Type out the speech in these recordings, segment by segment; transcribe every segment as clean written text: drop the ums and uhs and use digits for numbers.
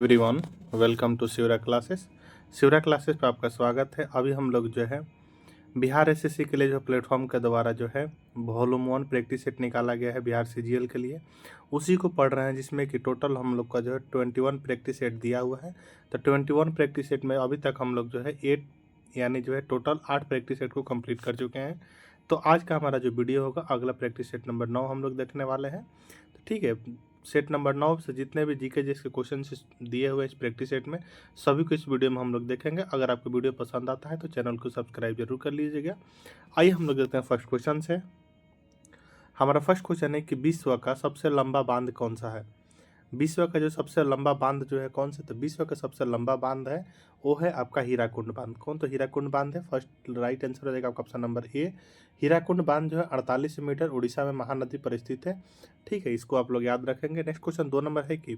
Everyone, welcome to Shivra classes. Shivra classes पे आपका स्वागत है। अभी हम लोग जो है बिहार एसएससी के लिए जो प्लेटफॉर्म के द्वारा जो है वॉल्यूम 1 प्रैक्टिस सेट निकाला गया है बिहार सीजीएल के लिए, उसी को पढ़ रहे हैं, जिसमें कि टोटल हम लोग का जो है 21 प्रैक्टिस सेट दिया हुआ है। तो 21 प्रैक्टिस सेट में अभी तक हम लोग जो है 8 यानी जो है टोटल 8 प्रैक्टिस सेट को कंप्लीट कर चुके हैं। तो आज का हमारा जो वीडियो होगा, अगला प्रैक्टिस सेट नंबर 9 हम लोग देखने वाले हैं। तो ठीक है, सेट नंबर 9 से जितने भी जीके जिसके क्वेश्चन दिए हुए इस प्रैक्टिस सेट में, सभी को इस वीडियो में हम लोग देखेंगे। अगर आपको वीडियो पसंद आता है तो चैनल को सब्सक्राइब जरूर कर लीजिएगा। आइए हम लोग देखते हैं फर्स्ट क्वेश्चन से। हमारा फर्स्ट क्वेश्चन है कि विश्व का सबसे लंबा बांध कौन सा है। विश्व का जो सबसे लंबा बांध जो है कौन सा, तो विश्व का सबसे लंबा बांध है वो है आपका हीराकुंड बांध। कौन, तो हीराकुंड बांध है। फर्स्ट राइट आंसर हो जाएगा आपका ऑप्शन नंबर ए। हीराकुंड बांध जो है 48 मीटर उड़ीसा में महानदी पर स्थित है। ठीक है, इसको आप लोग याद रखेंगे। नेक्स्ट क्वेश्चन 2 नंबर है कि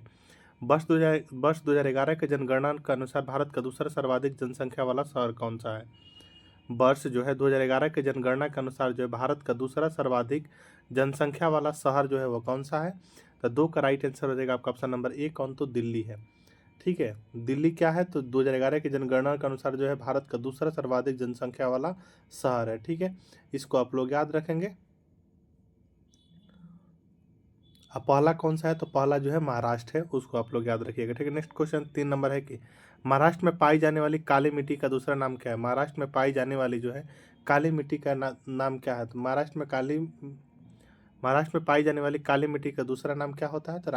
वर्ष 2011 के जनगणना के अनुसार भारत का दूसरा सर्वाधिक जनसंख्या वाला शहर कौन सा है। वर्ष जो है 2011 के जनगणना के अनुसार जो है भारत का दूसरा सर्वाधिक जनसंख्या वाला शहर जो है वो कौन सा है। तो 2 का राइट आंसर हो जाएगा आपका ऑप्शन नंबर ए। कौन, तो दिल्ली है। ठीक है, दिल्ली क्या है, तो 2011 की जनगणना के अनुसार जो है भारत का दूसरा सर्वाधिक जनसंख्या वाला शहर है। ठीक है, इसको आप लोग याद रखेंगे। अब पहला कौन सा है, तो पहला जो है महाराष्ट्र है, उसको आप लोग याद रखिएगा। ठीक है, नेक्स्ट क्वेश्चन 3 नंबर है कि महाराष्ट्र में पाई जाने वाली काली मिट्टी का दूसरा नाम क्या है। महाराष्ट्र में पाई जाने वाली जो है काली मिट्टी का नाम क्या है। तो महाराष्ट्र में पाई जाने वाली काली मिट्टी का दूसरा नाम क्या होता है। तो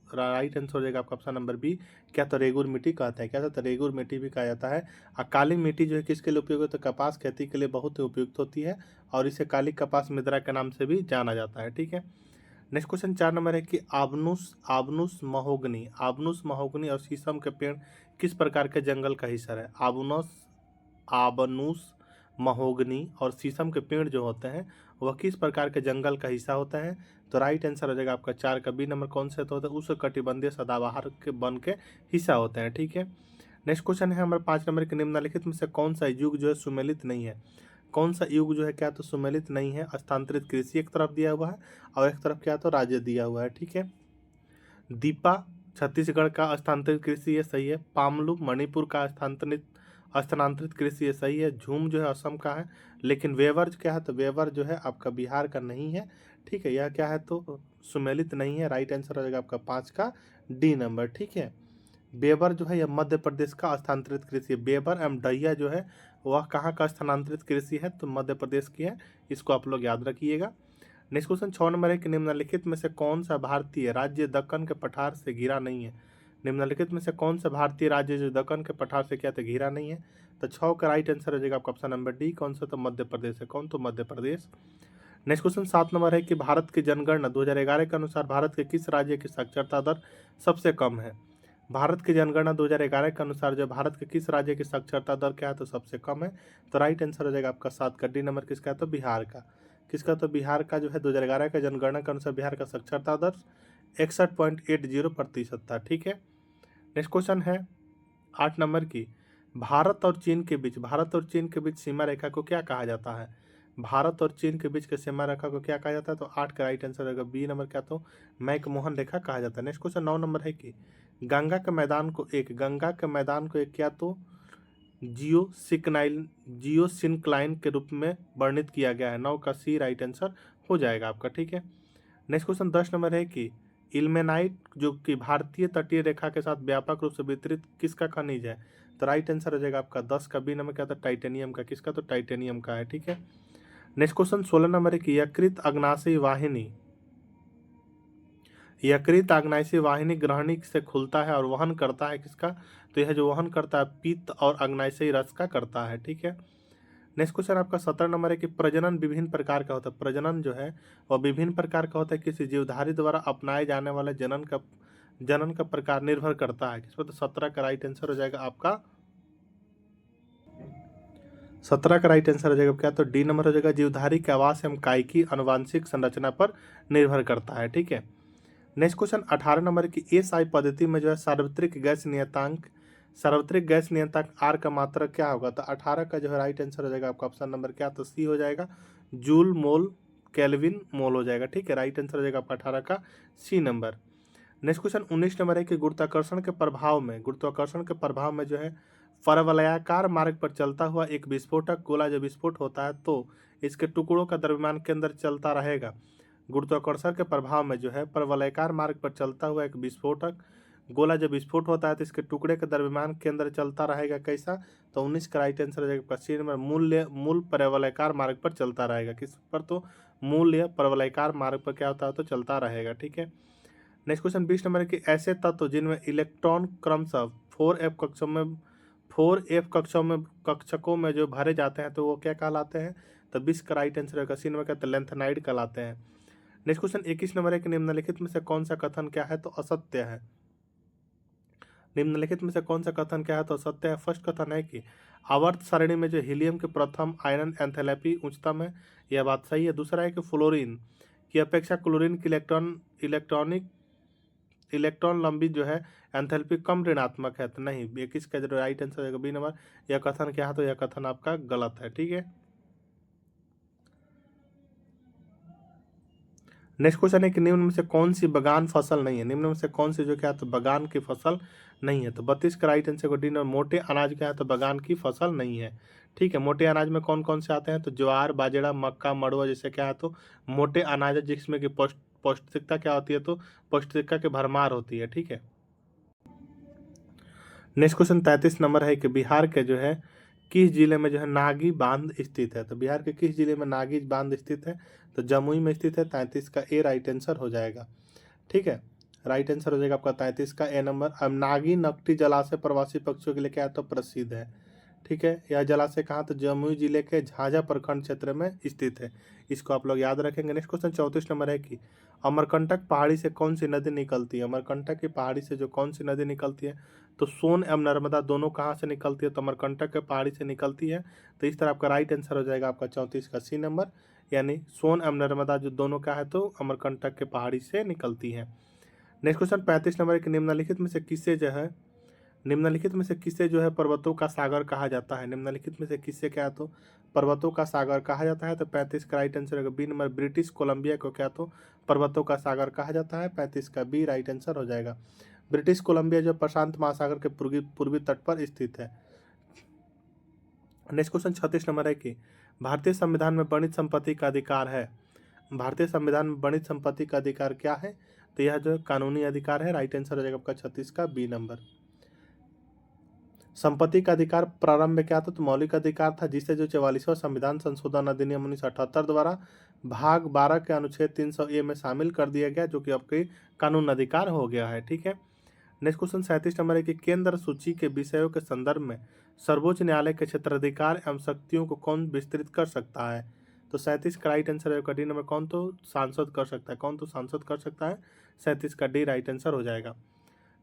राइट आंसर हो जाएगा आपका ऑप्शन नंबर बी। क्या, तो रेगुर मिट्टी कहते हैं। क्या था, तो रेगुर मिट्टी भी कहा जाता है। और काली मिट्टी जो है किसके लिए उपयोग होता है, तो कपास खेती के लिए बहुत ही उपयुक्त होती है, और इसे काली कपास मृदा के नाम से भी जाना जाता है। ठीक है, नेक्स्ट क्वेश्चन 4 नंबर है कि आबनुस महोगनी और शीशम के पेड़ किस प्रकार के जंगल का हिस्सा है। आबनुस महोगनी और शीशम के पेड़ जो होते हैं वह किस प्रकार के जंगल का हिस्सा होता है। तो राइट आंसर हो जाएगा आपका 4 का बी नंबर। कौन से तो होता है, उस कटिबंधीय सदाबहार के वन के हिस्सा होते हैं। ठीक है, नेक्स्ट क्वेश्चन है हमारे 5 नंबर के निम्नलिखित में से कौन सा युग जो है सुमेलित नहीं है। कौन सा युग जो है क्या, तो सुमेलित नहीं है। स्थानांतरित कृषि एक तरफ दिया हुआ है और एक तरफ क्या, तो राज्य दिया हुआ है। ठीक है, दीपा छत्तीसगढ़ का स्थानांतरित कृषि है, सही है। पामलू मणिपुर का स्थानांतरित कृषि है, सही है। झूम जो है असम का है, लेकिन वेवर क्या है, तो वेवर जो है आपका बिहार का नहीं है। ठीक है, यह क्या है, तो सुमेलित नहीं है। राइट आंसर हो जाएगा आपका 5 का डी नंबर। ठीक है, बेबर जो है यह मध्य प्रदेश का स्थानांतरित कृषि है। बेबर एवं डहिया जो है वह कहाँ का स्थानांतरित कृषि है, तो मध्य प्रदेश की है। इसको आप लोग याद रखिएगा। नेक्स्ट क्वेश्चन 6 नंबर है कि निम्नलिखित में से कौन सा भारतीय राज्य दक्कन के पठार से घिरा नहीं है। निम्नलिखित में से कौन सा भारतीय राज्य जो दक्कन के पठार से क्या, तो घिरा नहीं है। तो 6 का राइट आंसर हो जाएगा आपका ऑप्शन नंबर डी। कौन सा, तो मध्य प्रदेश है। कौन, तो Madhya Pradesh. Next question 7 number है कि भारत की जनगणना 2011 के अनुसार भारत के किस राज्य की साक्षरता दर सबसे कम है। भारत की जनगणना 2011 के अनुसार जो भारत के किस राज्य की साक्षरता दर क्या है, तो सबसे कम है। तो राइट आंसर हो जाएगा आपका 7 का डी नंबर। किसका है, तो बिहार का। किसका, तो बिहार का जो है 2011 का जनगणना के अनुसार बिहार का साक्षरता दर 61.80% था। ठीक है, नेक्स्ट क्वेश्चन है 8 नंबर की भारत और चीन के बीच सीमा रेखा को क्या कहा जाता है। भारत और चीन के बीच के सीमा रेखा को क्या कहा जाता है। तो 8 का राइट आंसर रहेगा बी नंबर। क्या, तो मैकमोहन रेखा कहा जाता है। नेक्स्ट क्वेश्चन 9 नंबर है कि गंगा के मैदान को एक क्या, तो जियोसिंक्लाइन के रूप में वर्णित किया गया है। 9 का सी राइट आंसर हो जाएगा आपका। ठीक है, नेक्स्ट क्वेश्चन 10 नंबर है कि इल्मेनाइट जो कि भारतीय तटीय रेखा के साथ व्यापक रूप से वितरित किसका खनिज है। तो राइट आंसर हो जाएगा आपका 10 का बी नंबर। क्या था, टाइटेनियम का। किसका, तो टाइटेनियम का है। ठीक है, नेक्स्ट क्वेश्चन 16 नंबर है कि यकृत अग्नाशयी वाहिनी ग्रहणी से खुलता है और वहन करता है किसका। तो यह जो वहन करता है पित्त और अग्नाशयी रस का करता है। ठीक है, नेक्स्ट क्वेश्चन आपका 17 नंबर है कि प्रजनन विभिन्न प्रकार का होता है। प्रजनन जो है वह विभिन्न प्रकार का होता है। किसी जीवधारी द्वारा अपनाए जाने वाले जनन का प्रकार निर्भर करता है किस पर। तो 17 का राइट आंसर हो जाएगा आपका 17 का राइट आंसर हो जाएगा क्या, तो डी नंबर हो जाएगा। जीवधारी के आवास एवं कायिकी आनुवांशिक संरचना पर निर्भर करता है। ठीक है, नेक्स्ट क्वेश्चन 18 नंबर की एसआई पद्धति में जो है सार्वत्रिक गैस नियतांक आर का मात्रक क्या होगा। तो 18 का जो है राइट आंसर हो जाएगा आपका ऑप्शन नंबर क्या, तो सी हो जाएगा। जूल मोल केल्विन मोल हो जाएगा। ठीक है, राइट आंसर हो जाएगा आपका 18 का C number. Next question 19 number है कि गुरुत्वाकर्षण के प्रभाव में जो है परवलयाकार मार्ग पर चलता हुआ एक विस्फोटक गोला जब विस्फोट होता है तो इसके टुकड़ों का द्रव्यमान के अंदर चलता रहेगा। गुरुत्वाकर्षण के प्रभाव में जो है परवलयाकार मार्ग पर चलता हुआ एक विस्फोटक गोला जब विस्फोट होता है तो इसके टुकड़े के द्रव्यमान के अंदर चलता रहेगा। कैसा? तो 19 का राइट आंसर हो जाएगा सी नंबर, मूल परवलयाकार मार्ग पर चलता रहेगा। किस पर? तो मूल्य परवलयाकार मार्ग पर क्या होता है? तो चलता रहेगा। ठीक है। नेक्स्ट क्वेश्चन 20 नंबर है कि ऐसे तत्व जिनमें इलेक्ट्रॉन क्रमशः 4f कक्षकों में जो भरे जाते हैं तो वो क्या कहलाते हैं? तो 20 का राइट आंसर होगा सी नंबर का, तो लेंथेनाइड कहलाते हैं। नेक्स्ट क्वेश्चन 21 नंबर है कि निम्नलिखित में से कौन सा कथन क्या है? तो असत्य है। निम्नलिखित में से कौन सा कथन क्या है? तो असत्य है। फर्स्ट कथन है कि आवर्त सारणी में जो हीलियम के प्रथम आयनन एंथैल्पी उच्चतम है, यह बात सही है। दूसरा है कि फ्लोरीन की अपेक्षा क्लोरीन की इलेक्ट्रॉन लंबी जो है एंथैल्पी कम ऋणात्मक है, तो नहीं। 21 का जो राइट आंसर होगा बी नंबर। यह कथन क्या है? तो यह कथन आपका गलत है। ठीक है। नेक्स्ट क्वेश्चन है कि निम्न में से कौन सी बगान फसल नहीं है? निम्न में से कौन सी जो क्या है? तो बगान की फसल नहीं है। तो 32 का राइट आंसर को डी नंबर। मोटे अनाज क्या है? तो बगान की फसल नहीं है। ठीक है। मोटे अनाज में कौन कौन से आते हैं? तो ज्वार, बाजरा, मक्का, मड़ुआ जैसे क्या है? तो मोटे अनाज है जिसमें कि पौष्टिकता क्या होती है? तो पौष्टिकता की भरमार होती है। ठीक है। नेक्स्ट क्वेश्चन 33 नंबर है कि बिहार के जो है किस जिले में जो है नागी बांध स्थित है? तो बिहार के किस जिले में नागी बांध स्थित है? तो जमुई में स्थित है। 33 का ए राइट आंसर हो जाएगा। ठीक है। राइट आंसर हो जाएगा आपका 33 का ए नंबर। अब नागी नकटी जलाशय प्रवासी पक्षियों के लिए क्या है? तो प्रसिद्ध है। ठीक है। यह जलाशय कहाँ? तो जमुई जिले के झाझा प्रखंड क्षेत्र में स्थित है। इसको आप लोग याद रखेंगे। नेक्स्ट क्वेश्चन 34 नंबर है कि अमरकंटक पहाड़ी से कौन सी नदी निकलती है? अमरकंटक की पहाड़ी से जो कौन सी नदी निकलती है? तो सोन एवं नर्मदा दोनों कहाँ से निकलती है? तो अमरकंटक के पहाड़ी से निकलती है। तो इस तरह आपका राइट आंसर हो जाएगा आपका 34 का सी नंबर, यानी सोन एवं नर्मदा जो दोनों का है तो अमरकंटक के पहाड़ी से निकलती है। नेक्स्ट क्वेश्चन 35 नंबर कि निम्नलिखित में से किसे जो है पर्वतों का सागर कहा जाता है? निम्नलिखित में से किससे क्या तो पर्वतों का सागर कहा जाता है? तो 35 का राइट आंसर होगा बी नंबर। ब्रिटिश कोलंबिया को क्या तो पर्वतों का सागर कहा जाता है। 35 का बी राइट आंसर हो जाएगा। ब्रिटिश कोलंबिया जो प्रशांत महासागर के पूर्वी तट पर स्थित है। नेक्स्ट क्वेश्चन 36 नंबर है कि भारतीय संविधान में वर्णित संपत्ति का अधिकार है। भारतीय संविधान में वर्णित संपत्ति का अधिकार क्या है? तो यह जो कानूनी अधिकार है। राइट आंसर हो जाएगा आपका 36 का बी नंबर। संपत्ति का अधिकार प्रारंभ में क्या था? तो मौलिक अधिकार था जिसे जो 44वां संविधान संशोधन अधिनियम 1978 द्वारा भाग 12 के अनुच्छेद 300A में शामिल कर दिया गया, जो कि आपके कानून अधिकार हो गया है। ठीक है। नेक्स्ट क्वेश्चन 37 नंबर है कि केंद्र सूची के विषयों के संदर्भ में सर्वोच्च न्यायालय के क्षेत्राधिकार एवं शक्तियों को कौन विस्तृत कर सकता है? तो 37 का राइट आंसर है डी नंबर। कौन तो सांसद कर सकता है? 37 का डी राइट आंसर हो जाएगा।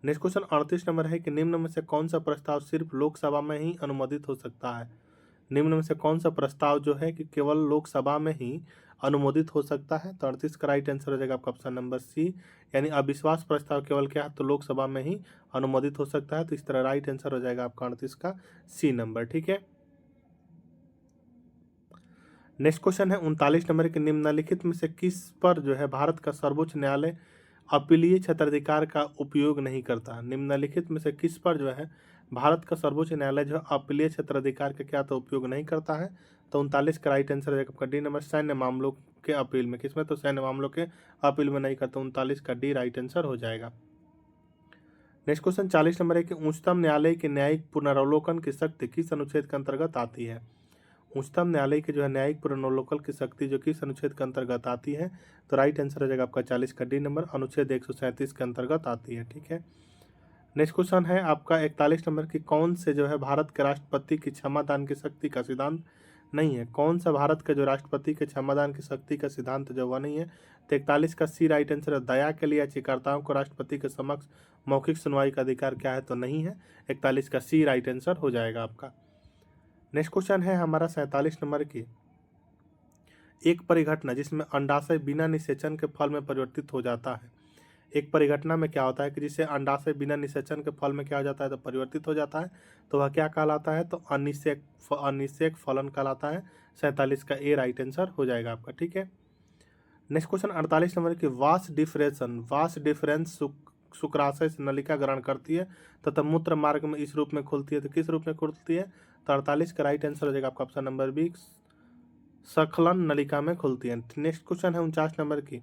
नेक्स्ट क्वेश्चन 38 नंबर है कि निम्न में से कौन सा प्रस्ताव सिर्फ लोकसभा में ही अनुमोदित हो सकता है? निम्न में से कौन सा प्रस्ताव जो है कि केवल लोकसभा में ही अनुमोदित हो सकता है? तो 38 का राइट आंसर हो जाएगा आपका ऑप्शन नंबर सी, यानी अविश्वास प्रस्ताव केवल क्या है? तो लोकसभा में ही अनुमोदित हो सकता है। तो इस तरह राइट आंसर हो जाएगा आपका 38 का सी नंबर। ठीक है। नेक्स्ट क्वेश्चन है 39 नंबर के निम्नलिखित में से किस पर जो है भारत का सर्वोच्च न्यायालय अपीलीय क्षेत्राधिकार का उपयोग नहीं करता? निम्नलिखित में से किस पर जो है भारत का सर्वोच्च न्यायालय जो है अपीलीय क्षेत्राधिकार का क्या तो उपयोग नहीं करता है? तो 39 का राइट आंसर है आपका डी नंबर। सैन्य मामलों के अपील में। किसमें? तो सैन्य मामलों के अपील में नहीं करता। 39 का डी राइट आंसर हो जाएगा। नेक्स्ट क्वेश्चन 40 नंबर है कि उच्चतम न्यायालय के न्यायिक पुनरावलोकन की शक्ति किस अनुच्छेद के अंतर्गत आती है? उच्चतम न्यायालय के जो है न्यायिक पुनरावलोकन की शक्ति जो किस अनुच्छेद के अंतर्गत आती है? तो राइट आंसर हो जाएगा आपका 40 का डी नंबर, अनुच्छेद 137 के अंतर्गत आती है। ठीक है। नेक्स्ट क्वेश्चन है आपका 41 नंबर की कौन से जो है भारत के राष्ट्रपति की क्षमादान की शक्ति का सिद्धांत नहीं है? कौन सा भारत के जो राष्ट्रपति के क्षमादान की शक्ति का सिद्धांत जो वह नहीं है? तो 41 का सी राइट आंसर है। दया के लिए याचिकाकर्ताओं को राष्ट्रपति के समक्ष मौखिक सुनवाई का अधिकार क्या है? तो नहीं है। 41 का सी राइट आंसर हो जाएगा आपका। नेक्स्ट क्वेश्चन है हमारा 47 नंबर की एक परिघटना जिसमें अंडाशय बिना निषेचन के फल में परिवर्तित हो जाता है। एक परिघटना में क्या होता है कि जिसे अंडाशय बिना निषेचन के फल में क्या हो जाता है? तो परिवर्तित हो जाता है। तो वह क्या कहलाता है? तो अनिषेक फलन कहलाता है। 47 का ए राइट आंसर हो जाएगा आपका। ठीक है। नेक्स्ट क्वेश्चन 48 नंबर की वास डिफरेंस शुक्राशय से नलिका ग्रहण करती है तथा मूत्र मार्ग में इस रूप में खुलती है। तो किस रूप में खुलती है? तो 48 का राइट आंसर हो जाएगा आपका ऑप्शन नंबर बी, स्खलन नलिका में खुलती है। नेक्स्ट क्वेश्चन है 49 नंबर की।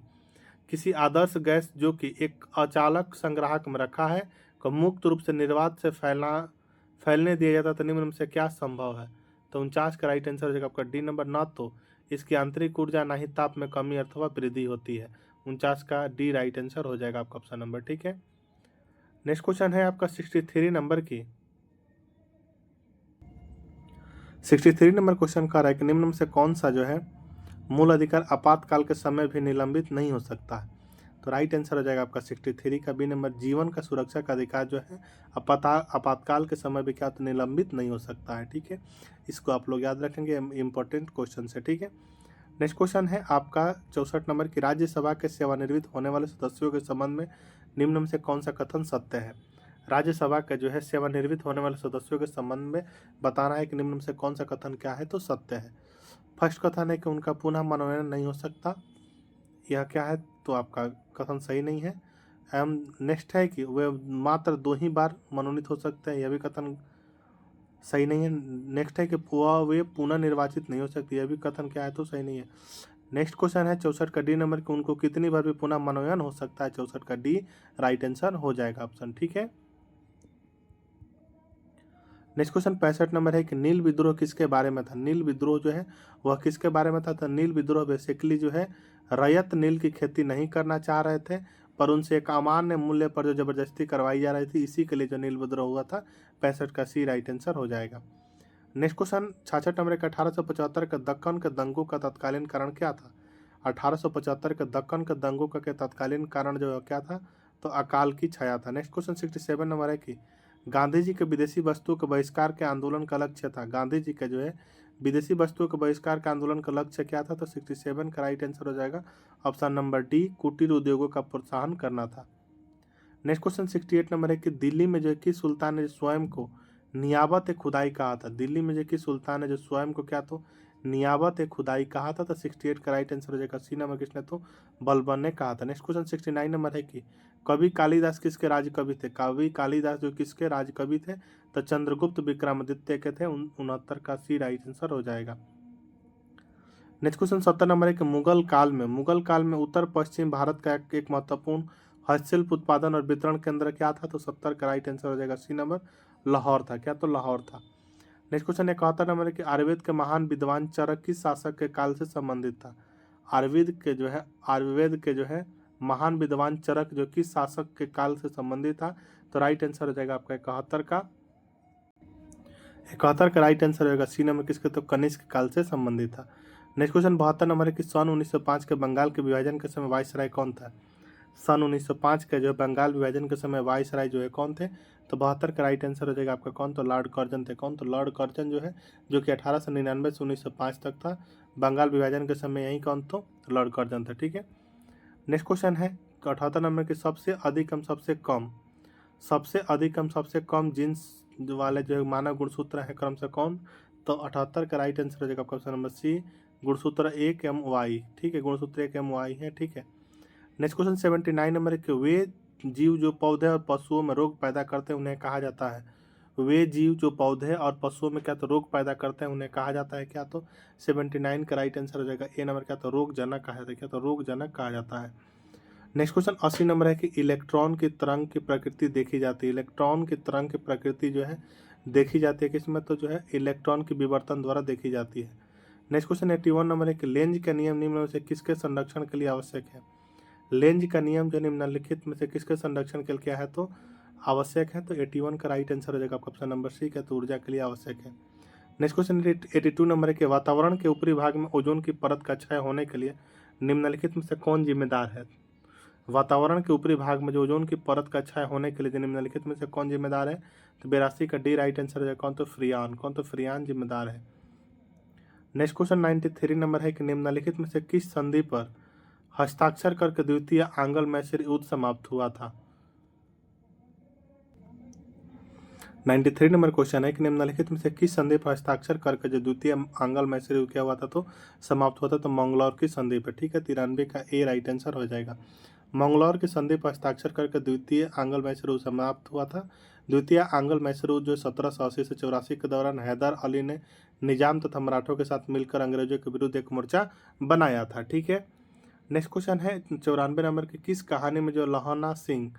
किसी आदर्श गैस जो कि एक अचालक संग्राहक में रखा है को मुक्त रूप से निर्वात से फैलने दिया जाता तो निम्न में से क्या संभव है? तो 49 का राइट आंसर हो जाएगा आपका डी नंबर। न तो इसकी आंतरिक ऊर्जा ना ही ताप में कमी अथवा वृद्धि होती है। 49 का डी राइट आंसर हो जाएगा आपका ऑप्शन नंबर। ठीक है, नेक्स्ट क्वेश्चन है आपका 63 नंबर की। 63 नंबर क्वेश्चन का है कि निम्न में से कौन सा जो है मूल अधिकार आपातकाल के समय भी निलंबित नहीं हो सकता है? तो राइट आंसर हो जाएगा आपका 63 का बी नंबर। जीवन का सुरक्षा का अधिकार जो है आपातकाल के समय भी क्या तो निलंबित नहीं हो सकता है। ठीक है, इसको आप लोग याद रखेंगे, इंपॉर्टेंट क्वेश्चन है। ठीक है, नेक्स्ट क्वेश्चन है आपका 64 नंबर की। राज्यसभा के सेवानिवृत्त होने वाले सदस्यों के संबंध में निम्न में से कौन सा कथन सत्य है? राज्यसभा के जो है सेवानिवृत्त होने वाले सदस्यों के संबंध में बताना है कि निम्न में से कौन सा कथन क्या है तो सत्य है। फर्स्ट कथन है कि उनका पुनः मनोनयन नहीं हो सकता, यह क्या है तो आपका कथन सही नहीं है। एवं नेक्स्ट है कि वे मात्र 2 ही बार मनोनीत हो सकते हैं, यह भी कथन सही नहीं है। नेक्स्ट है कि वे पुनः निर्वाचित नहीं हो सकती, यह भी कथन क्या है तो सही नहीं है। नेक्स्ट क्वेश्चन है 64 का डी नंबर कि उनको कितनी बार भी पुनः मनोनयन हो सकता है? 64 का डी राइट आंसर हो जाएगा ऑप्शन। ठीक है, नेक्स्ट क्वेश्चन 65 नंबर है कि नील विद्रोह किसके बारे में था? नील विद्रोह जो है वह किसके बारे में था? तो नील विद्रोह बेसिकली जो है रैयत नील की खेती नहीं करना चाह रहे थे, पर उनसे एक अमान्य मूल्य पर जो जबरदस्ती करवाई जा रही थी, इसी के लिए जो नील विद्रोह हुआ था। 65 का सी राइट आंसर हो जाएगा। नेक्स्ट क्वेश्चन 66 नंबर का 1875 के दक्कन के दंगों का तत्कालीन कारण क्या था? 1875 के दक्कन के दंगों का तत्कालीन कारण जो क्या था तो अकाल की छाया था। नेक्स्ट क्वेश्चन 67 नंबर है कि गांधी जी के विदेशी वस्तुओं के बहिष्कार के आंदोलन का लक्ष्य था। गांधी जी का जो है विदेशी वस्तुओं के बहिष्कार के आंदोलन का लक्ष्य क्या था? तो 67 का राइट आंसर हो जाएगा ऑप्शन नंबर डी, कुटीर उद्योगों का प्रोत्साहन करना था। नेक्स्ट क्वेश्चन 68 नंबर है कि दिल्ली में जो किस सुल्तान ने स्वयं को नियाबत ए खुदाई कहा था? दिल्ली में जो किस सुल्तान ने जो स्वयं को क्या तो नियाबत ए खुदाई कहा था? तो 68 का राइट आंसर हो जाएगा सी नंबर, किसने तो बलबन ने कहा था। नेक्स्ट क्वेश्चन 69 नंबर है कि कवि कालिदास किसके राज कवि थे? कवि कालिदास जो किसके राज कवि थे? तो चंद्रगुप्त विक्रमादित्य के थे। 69 का सी राइट आंसर हो जाएगा। नेक्स्ट क्वेश्चन 70 नंबर है कि मुगल काल में उत्तर पश्चिम भारत का एक महत्वपूर्ण हस्तशिल्प उत्पादन और वितरण केंद्र क्या था? तो 70 का राइट आंसर हो जाएगा सी नंबर, लाहौर था। क्या तो लाहौर था। नेक्स्ट क्वेश्चन 71 नंबर है कि आयुर्वेद के महान विद्वान चरक किस शासक के काल से संबंधित था? आयुर्वेद के जो है महान विद्वान चरक जो किस शासक के काल से संबंधित था? तो राइट आंसर हो जाएगा आपका 71 का राइट आंसर होगा सी नंबर, किसके तो कनिष्क काल से संबंधित था। नेक्स्ट क्वेश्चन 72 नंबर है कि सन 1905 के बंगाल के विभाजन के समय वायसराय कौन था? सन 1905 के जो बंगाल विभाजन के समय वायसराय जो है कौन थे? तो 72 का राइट आंसर हो जाएगा आपका कौन तो लॉर्ड कर्जन थे। कौन तो लॉर्ड कर्जन जो है जो कि 1899 से 1905 तक था। बंगाल विभाजन के समय यही कौन तो लॉर्ड कर्जन था। ठीक है, नेक्स्ट क्वेश्चन है 78 नंबर के सबसे अधिक एवं सबसे कम जींस वाले जो मानव गुणसूत्र है क्रम से कौन? तो 78 का राइट आंसर हो जाएगा आपका ऑप्शन नंबर सी, गुणसूत्र 1 MY। ठीक है, गुणसूत्र 1 MY है। ठीक है, नेक्स्ट क्वेश्चन 79 नंबर है कि वे जीव जो पौधे और पशुओं में रोग पैदा करते हैं उन्हें कहा जाता है? वे जीव जो पौधे और पशुओं में क्या तो रोग पैदा करते हैं उन्हें कहा जाता है क्या? तो 79 का राइट आंसर हो जाएगा ए नंबर, क्या तो रोगजनक कहा जाता है। क्या तो रोगजनक कहा जाता है। नेक्स्ट क्वेश्चन 80 नंबर है कि इलेक्ट्रॉन की तरंग की प्रकृति देखी जाती है। इलेक्ट्रॉन की तरंग की प्रकृति जो है देखी जाती है किसमें? तो जो है इलेक्ट्रॉन के विवर्तन द्वारा देखी जाती है। नेक्स्ट क्वेश्चन 81 नंबर है कि लेंज का नियम निम्न में से किसके संरक्षण के लिए आवश्यक है? लेंज का नियम जो निम्नलिखित में से किसके संरक्षण के लिए क्या है तो आवश्यक है? तो 81 का राइट आंसर हो जाएगा आपका ऑप्शन नंबर सी, क्या तो ऊर्जा के लिए आवश्यक है। नेक्स्ट क्वेश्चन 82 नंबर है कि वातावरण के ऊपरी भाग में ओजोन की परत का क्षय होने के लिए निम्नलिखित में से कौन जिम्मेदार है? वातावरण के ऊपरी भाग में जो ओजोन की परत का क्षय होने के लिए निम्नलिखित में से कौन जिम्मेदार है? तो 82 का डी राइट आंसर है कौन तो फ्रियान। कौन तो फ्रियान जिम्मेदार है। नेक्स्ट क्वेश्चन 93 नंबर है कि निम्नलिखित में से किस संधि पर हस्ताक्षर करके द्वितीय आंग्ल मैसूर युद्ध समाप्त हुआ था? 93 नंबर क्वेश्चन है कि निम्नलिखित में से किस संधि पर हस्ताक्षर करके जो द्वितीय आंग्ल मैसूर युद्ध हुआ था तो समाप्त हुआ था? तो मंगलौर की संधि पर। ठीक है, 93 का ए राइट आंसर हो जाएगा। मंगलौर की संधि पर हस्ताक्षर करके द्वितीय आंग्ल मैसूर समाप्त हुआ था। द्वितीय आंग्ल मैसूर जो 1780 से 84 के दौरान हैदर अली ने निजाम तथा मराठों के साथ मिलकर अंग्रेजों के विरुद्ध एक मोर्चा बनाया था। ठीक है, नेक्स्ट क्वेश्चन है 94 नंबर की, किस कहानी में जो लहना सिंह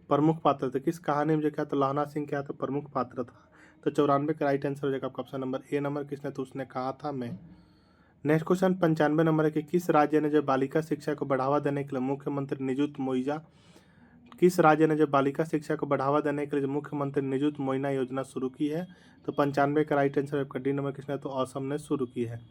प्रमुख पात्र थे, किस कहानी में जो क्या, तो लहना सिंह क्या था, प्रमुख पात्र था। तो 94 का राइट आंसर हो जाएगा आपका ऑप्शन नंबर ए नंबर, किसने, तो उसने कहा था मैं। नेक्स्ट क्वेश्चन 95 नंबर है कि किस राज्य ने जो बालिका शिक्षा को बढ़ावा देने के लिए मुख्यमंत्री निजुत मोइजा, किस राज्य ने जो बालिका शिक्षा को बढ़ावा देने के लिए जो मुख्यमंत्री निजुत मोइना योजना शुरू की है, तो 95 का राइट आंसर आपका डी नंबर, किसने, तो असम ने शुरू की है।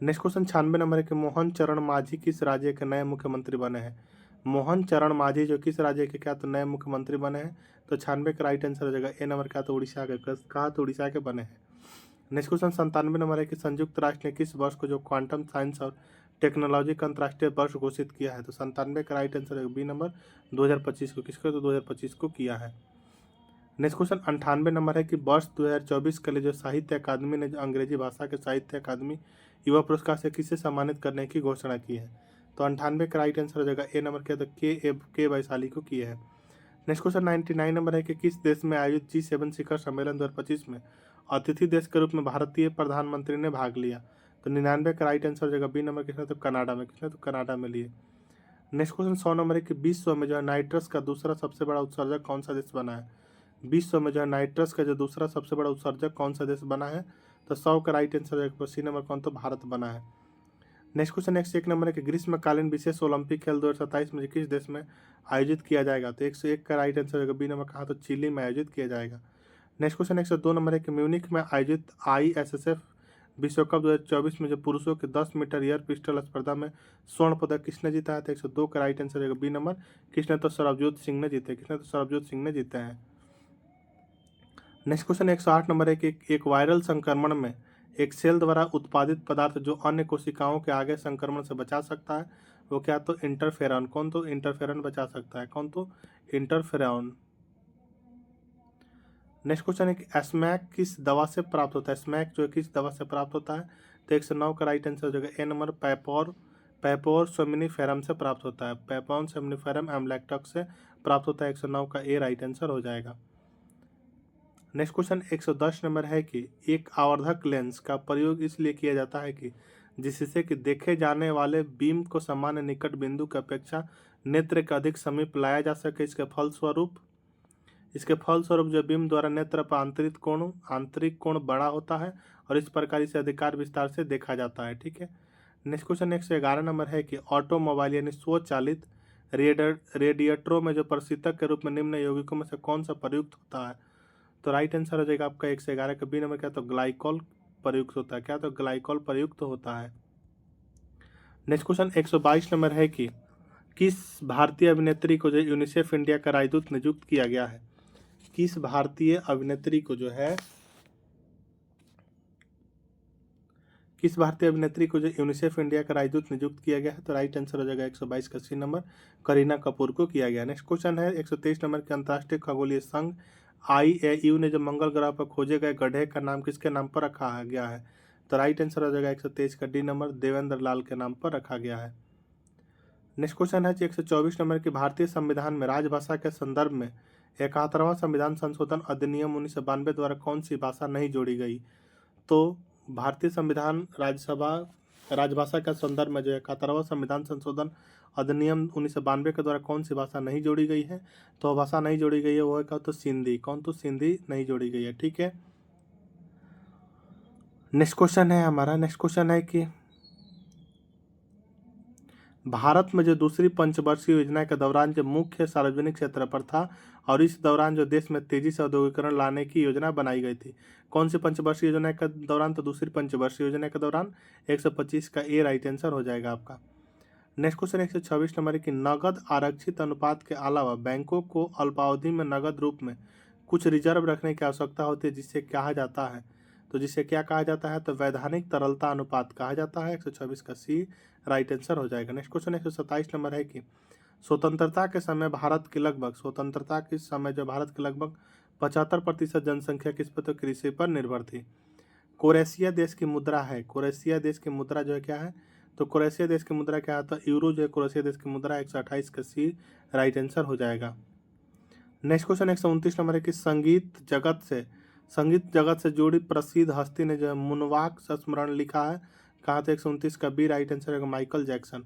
नेक्स्ट क्वेश्चन 96 नंबर है कि मोहन चरण मांझी किस राज्य के नए मुख्यमंत्री बने हैं। मोहन चरण मांझी जो किस राज्य के क्या, तो नए मुख्यमंत्री बने हैं, तो 96 का राइट आंसर हो जाएगा ए नंबर, क्या, तो उड़ीसा के, कहा तो उड़ीसा के बने हैं। नेक्स्ट क्वेश्चन 97 नंबर है कि संयुक्त राष्ट्र ने किस वर्ष को जो क्वांटम साइंस और टेक्नोलॉजी का अंतर्राष्ट्रीय वर्ष घोषित किया है, तो 97 का राइट आंसर है बी नंबर, 2025 को, किसको, तो 2025 को किया है। नेक्स्ट क्वेश्चन 98 नंबर है कि वर्ष 2024 के लिए जो साहित्य अकादमी ने जो अंग्रेजी भाषा के साहित्य अकादमी युवा पुरस्कार से किसे सम्मानित करने की घोषणा की है, तो 98 का राइट आंसर हो जाएगा ए नंबर, क्या, तो के वैशाली को किया है। नेक्स्ट क्वेश्चन 99 नंबर है कि किस देश में आयोजित G7 शिखर सम्मेलन 2025 में अतिथि देश के रूप में भारतीय प्रधानमंत्री ने भाग लिया, तो 99 का राइट आंसर हो जाएगा बी नंबर, किसने, तो कनाडा में, किसने, तो कनाडा में लिए। नेक्स्ट क्वेश्चन 100 नंबर है कि विश्व में जो है नाइट्रस का दूसरा सबसे बड़ा उत्सर्जक कौन सा देश बना है। विश्व में जो है नाइट्रस का जो दूसरा सबसे बड़ा उत्सर्जक कौन सा देश बना है, तो 100 का राइट आंसर है सी नंबर, कौन, तो भारत बना है। नेक्स्ट क्वेश्चन 101 नंबर है कि ग्रीष्मकालीन विशेष ओलंपिक खेल 2027 में किस देश में आयोजित किया जाएगा, तो 101 का राइट आंसर होगा बी नंबर, कहा तो चिली में आयोजित किया जाएगा। नेक्स्ट क्वेश्चन 102 नंबर है कि म्यूनिख में आयोजित ISSF विश्व कप 2024 में जो पुरुषों के 10 मीटर एयर पिस्टल स्पर्धा में स्वर्ण पदक किसने जीता है, तो 102 का राइट आंसर होगा बी नंबर, किसने, तो सरबजोत सिंह ने जीते, किसने, तो सरबजोत सिंह ने जीते हैं। नेक्स्ट क्वेश्चन 108 नंबर है कि एक वायरल संक्रमण में एक सेल द्वारा उत्पादित पदार्थ जो अन्य कोशिकाओं के आगे संक्रमण से बचा सकता है, वो क्या, तो इंटरफेरॉन, कौन, तो इंटरफेरॉन बचा सकता है, कौन, तो इंटरफेरॉन। नेक्स्ट क्वेश्चन है कि स्मैक किस दवा से प्राप्त होता है, स्मैक जो है किस दवा से प्राप्त होता है, तो 109 का राइट आंसर हो जाएगा ए नंबर, पैपोर सोमिनिफेरम से प्राप्त होता है, पैपोन सोमिनिफेरम एम्ब्लैक्टॉक्स से प्राप्त होता है, 109 का ए राइट आंसर हो जाएगा। नेक्स्ट क्वेश्चन 110 नंबर है कि एक आवर्धक लेंस का प्रयोग इसलिए किया जाता है कि जिससे कि देखे जाने वाले बीम को सामान्य निकट बिंदु की अपेक्षा नेत्र के अधिक समीप लाया जा सके। इसके फलस्वरूप जो बीम द्वारा नेत्र पर आंतरिक कोण बड़ा होता है और इस प्रकार इसे अधिकार विस्तार से देखा जाता है। ठीक है, नेक्स्ट क्वेश्चन 111 नंबर है कि ऑटोमोबाइल यानी स्वचालित रेडिएटरों में जो प्रशीतक के रूप में निम्न यौगिकों में से कौन सा प्रयुक्त होता है, तो राइट आंसर हो जाएगा आपका 111 का बी नंबर, क्या, तो ग्लाइकॉल प्रयुक्त होता है, क्या, तो ग्लाइकॉल प्रयुक्त होता है। नेक्स्ट क्वेश्चन 122 नंबर है कि किस भारतीय अभिनेत्री को जो यूनिसेफ इंडिया का राजदूत नियुक्त किया गया है, किस भारतीय अभिनेत्री को जो यूनिसेफ इंडिया का राजदूत नियुक्त किया गया है, तो राइट आंसर हो जाएगा 122 का सी नंबर, करीना कपूर को किया गया। नेक्स्ट क्वेश्चन है 123 नंबर के अंतर्राष्ट्रीय खगोलीय संघ IAU ने जो मंगल ग्रह पर खोजे गए गड्ढे का नाम किसके नाम पर रखा गया है, तो राइट आंसर हो जाएगा 123 का डी नंबर, देवेंद्र लाल के नाम पर रखा गया है। नेक्स्ट क्वेश्चन है 124 नंबर की भारतीय संविधान में राजभाषा के संदर्भ में 71वां संविधान संशोधन अधिनियम 1992 द्वारा कौन सी भाषा नहीं जोड़ी गई, तो भारतीय संविधान राजभाषा के संदर्भ में जो 71वां संविधान संशोधन अधिनियम 1992 के द्वारा कौन सी भाषा नहीं जोड़ी गई है, तो भाषा नहीं जोड़ी गई है वो है क्या, तो सिंधी, कौन, तो सिंधी नहीं जोड़ी गई है। ठीक है, नेक्स्ट क्वेश्चन है कि भारत में जो दूसरी पंचवर्षीय योजना के दौरान जो मुख्य सार्वजनिक क्षेत्र पर था और इस दौरान जो देश में तेजी से औद्योगिकरण लाने की योजना बनाई गई थी, कौन सी पंचवर्षीय योजना के दौरान, तो दूसरी पंचवर्षीय योजना के दौरान, 125 का ए राइट आंसर हो जाएगा आपका। नेक्स्ट क्वेश्चन 126 नंबर है कि नगद आरक्षित अनुपात के अलावा बैंकों को अल्पावधि में नगद रूप में कुछ रिजर्व रखने की आवश्यकता होती है, जिसे कहा जाता है, तो जिसे क्या कहा जाता है, तो वैधानिक तरलता अनुपात कहा जाता है, 126 का सी राइट आंसर हो जाएगा। नेक्स्ट क्वेश्चन 127 नंबर है कि स्वतंत्रता के समय जो भारत के लगभग 75% जनसंख्या किस पर, तो कृषि पर निर्भर थी। कोरेशिया देश की मुद्रा जो है क्या है, तो क्रोएशिया देश की मुद्रा क्या है, तो यूरो जो है क्रोएशिया देश की मुद्रा 128 का सी राइट आंसर हो जाएगा। नेक्स्ट क्वेश्चन 129 नंबर है कि संगीत जगत से जुड़ी प्रसिद्ध हस्ती ने जो है मुनवाक संस्मरण लिखा है, कहाँ, तो 129 का बी राइट आंसर है Michael Jackson.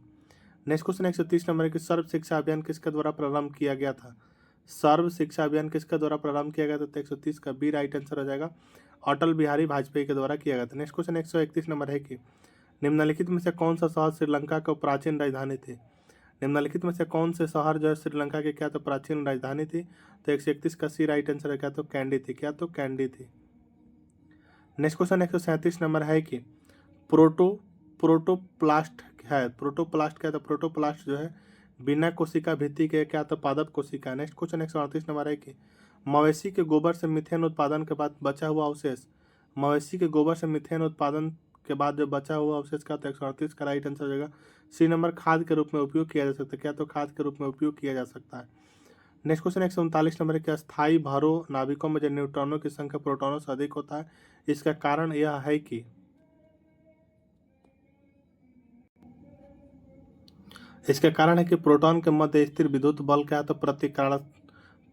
Next question 130 number है कि सर्व शिक्षा अभियान किसके द्वारा प्रारंभ किया गया था, सर्व शिक्षा अभियान किसके द्वारा प्रारंभ किया गया था, तो 130 का बी राइट आंसर हो जाएगा अटल बिहारी वाजपेयी के द्वारा किया गया था। नेक्स्ट क्वेश्चन 131 नंबर है कि निम्नलिखित में से कौन सा शहर श्रीलंका का प्राचीन राजधानी थी, निम्नलिखित में से कौन से शहर जो है श्रीलंका के क्या तो प्राचीन राजधानी थी, तो 131 का सी राइट आंसर है क्या, तो कैंडी थी, क्या तो कैंडी थी। नेक्स्ट क्वेश्चन 137 नंबर है कि प्रोटोप्लास्ट है, प्रोटोप्लास्ट क्या, तो प्रोटोप्लास्ट जो है बिना कोशिका भित्ति के क्या, तो पादप कोशिका। नेक्स्ट क्वेश्चन 138 नंबर है कि मवेशी के गोबर से मीथेन उत्पादन के बाद बचा हुआ अवशेष, मवेशी के गोबर से मीथेन उत्पादन के बाद जो बचा हुआ अवशेष का, तो 138 का राइट आंसर हो जाएगा सी नंबर खाद के रूप में उपयोग किया जा सकता है, क्या तो खाद के रूप में उपयोग किया जा सकता है। नेक्स्ट क्वेश्चन 139 नंबर है कि अस्थायी भरों नाभिकों में जो न्यूट्रॉनों की संख्या प्रोटॉनों से अधिक होता है, इसका कारण यह है कि इसके कारण है कि प्रोटॉन के मध्य स्थिर विद्युत बल क्या है, तो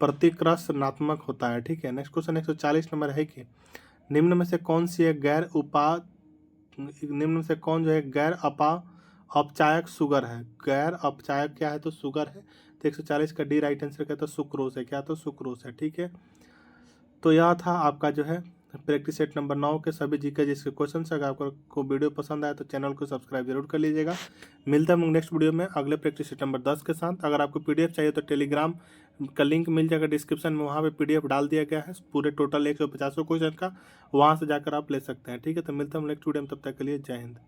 प्रतिकर्षणात्मक होता है। ठीक है। नेक्स्ट क्वेश्चन 140 नंबर है कि निम्न में से कौन सी एक निम्न में से कौन जो है अपचायक शुगर है, गैर अपचायक क्या है, तो शुगर है, तो 140 का डी राइट आंसर क्या, तो सुक्रोज है, क्या तो सुक्रोज है। ठीक है। तो यह था आपका जो है प्रैक्टिस सेट नंबर 9 के सभी जीके जिसके क्वेश्चन अगर आपको वीडियो पसंद आए तो चैनल को सब्सक्राइब जरूर कर लीजिएगा। मिलता है हम नेक्स्ट वीडियो में अगले प्रैक्टिस सेट नंबर 10 के साथ। अगर आपको पीडीएफ चाहिए तो टेलीग्राम का लिंक मिल जाएगा डिस्क्रिप्शन में, वहाँ पे पीडीएफ डाल दिया गया है पूरे टोटल 150 क्वेश्चन का, वहाँ से जाकर आप ले सकते हैं। ठीक है। तो मिलता है हम नेक्स्ट वीडियो में, तब तक के लिए जय हिंद।